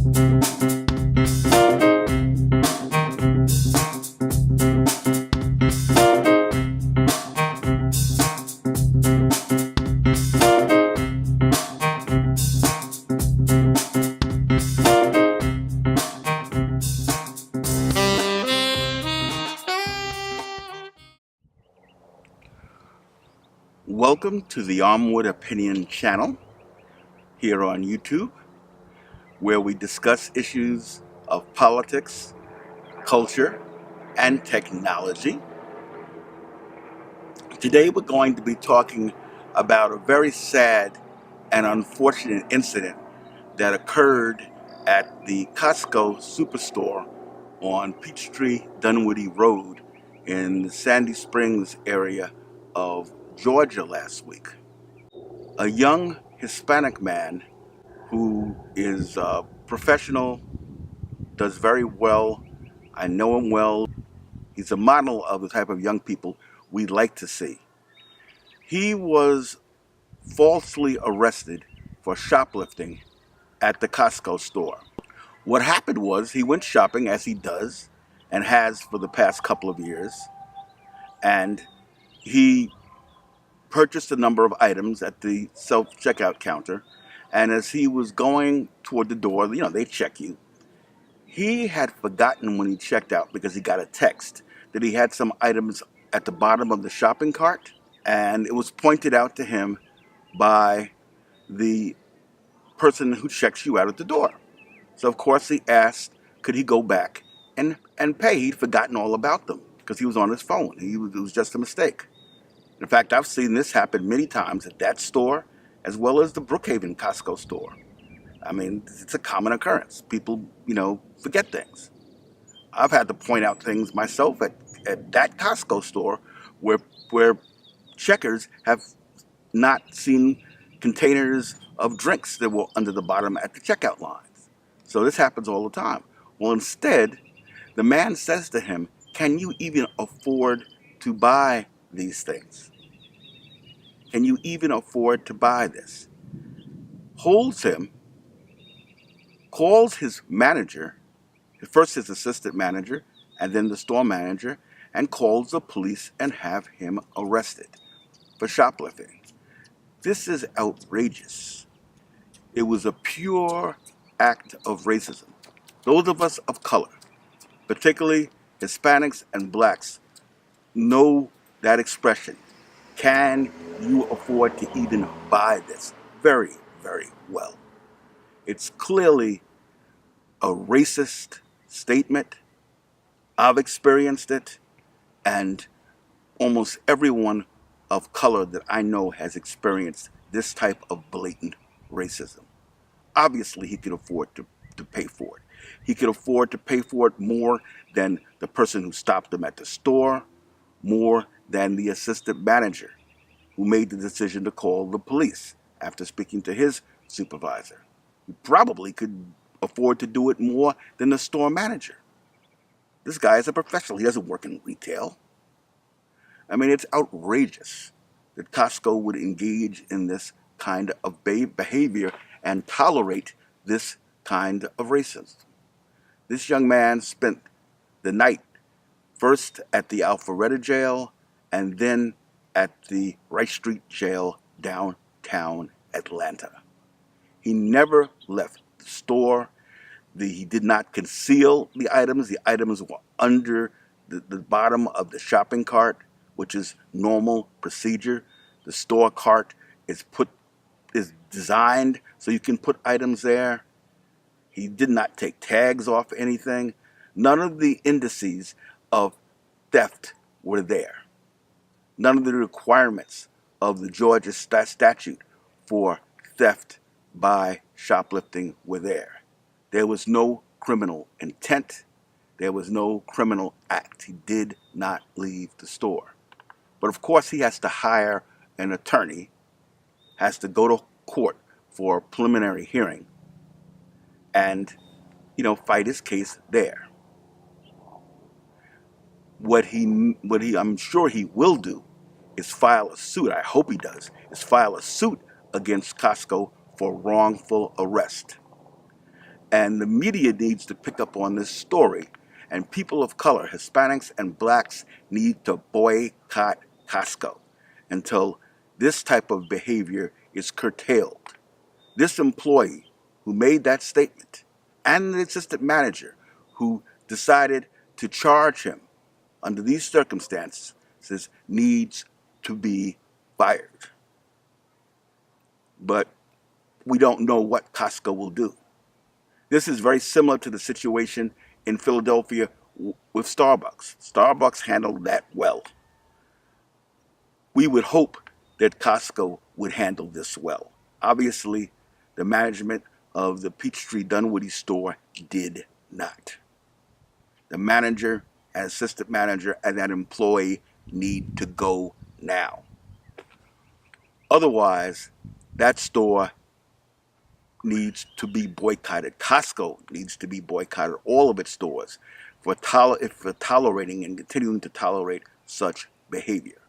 Welcome to the Armwood Opinion channel here on YouTube, where we discuss issues of politics, culture, and technology. Today we're going to be talking about a very sad and unfortunate incident that occurred at the COSCO Superstore on Peachtree Dunwoody Rd in the Sandy Springs area of Georgia last week. A young Hispanic man who is a professional, does very well. I know him well. He's a model of the type of young people we like to see. He was falsely arrested for shoplifting at the Costco store. What happened was he went shopping, as he does and has for the past couple of years, and he purchased a number of items at the self-checkout counter. And as he was going toward the door, they check you. He had forgotten when he checked out, because he got a text, that he had some items at the bottom of the shopping cart. And it was pointed out to him by the person who checks you out at the door. So, of course, he asked, could he go back and pay? He'd forgotten all about them because he was on his phone. It was just a mistake. In fact, I've seen this happen many times at that store, as well as the Brookhaven Costco store. I mean, it's a common occurrence. People, forget things. I've had to point out things myself at that Costco store where checkers have not seen containers of drinks that were under the bottom at the checkout lines. So this happens all the time. Well, instead, the man says to him, can you even afford to buy these things? Can you even afford to buy this? Holds him, calls his manager, first his assistant manager, and then the store manager, and calls the police and have him arrested for shoplifting. This is outrageous. It was a pure act of racism. Those of us of color, particularly Hispanics and blacks, know that expression. Can you afford to even buy this? Very, very well. It's clearly a racist statement. I've experienced it, and almost everyone of color that I know has experienced this type of blatant racism. Obviously, he could afford to pay for it. He could afford to pay for it more than the person who stopped him at the store, more than the assistant manager who made the decision to call the police after speaking to his supervisor. He probably could afford to do it more than the store manager. This guy is a professional. He doesn't work in retail. I mean, it's outrageous that Costco would engage in this kind of behavior and tolerate this kind of racism. This young man spent the night first at the Alpharetta jail and then at the Rice Street jail downtown Atlanta. He never left the store. He did not conceal the items. The items were under the bottom of the shopping cart, which is normal procedure. The store cart is designed so you can put items there. He did not take tags off anything. None of the indices of theft were there. None of the requirements of the Georgia statute for theft by shoplifting were there. There was no criminal intent. There was no criminal act. He did not leave the store. But of course, he has to hire an attorney, has to go to court for a preliminary hearing, and, fight his case there. What I'm sure he will do is file a suit. I hope he does. Is file a suit against Costco for wrongful arrest. And the media needs to pick up on this story. And people of color, Hispanics and blacks, need to boycott COSCO until this type of behavior is curtailed. This employee who made that statement and the assistant manager who decided to charge him under these circumstances needs to be fired. But we don't know what COSCO will do. This is very similar to the situation in Philadelphia with Starbucks. Starbucks handled that well. We would hope that COSCO would handle this well. Obviously, the management of the Peachtree Dunwoody store did not. The manager and assistant manager and that employee need to go now. Otherwise, that store needs to be boycotted. COSCO needs to be boycotted, all of its stores, for tolerating and continuing to tolerate such behavior.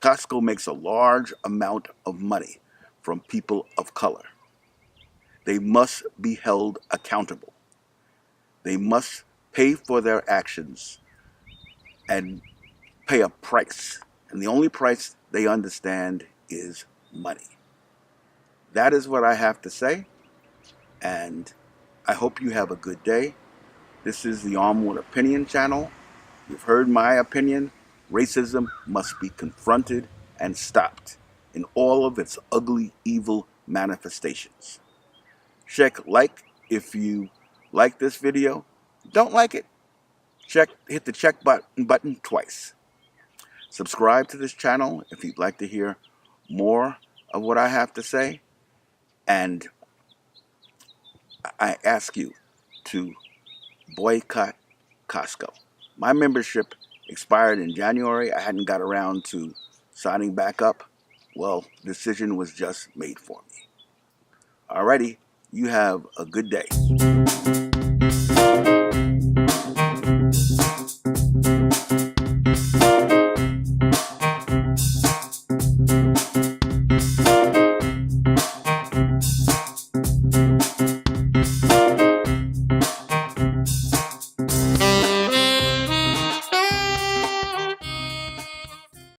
COSCO makes a large amount of money from people of color. They must be held accountable. They must pay for their actions and pay a price. And the only price they understand is money. That is what I have to say. And I hope you have a good day. This is the Armwood Opinion channel. You've heard my opinion. Racism must be confronted and stopped in all of its ugly, evil manifestations. Check like if you like this video. Don't like it, hit the check button twice. Subscribe to this channel if you'd like to hear more of what I have to say. And I ask you to boycott COSCO. My membership expired in January. I hadn't got around to signing back up. Well, the decision was just made for me. Alrighty, you have a good day.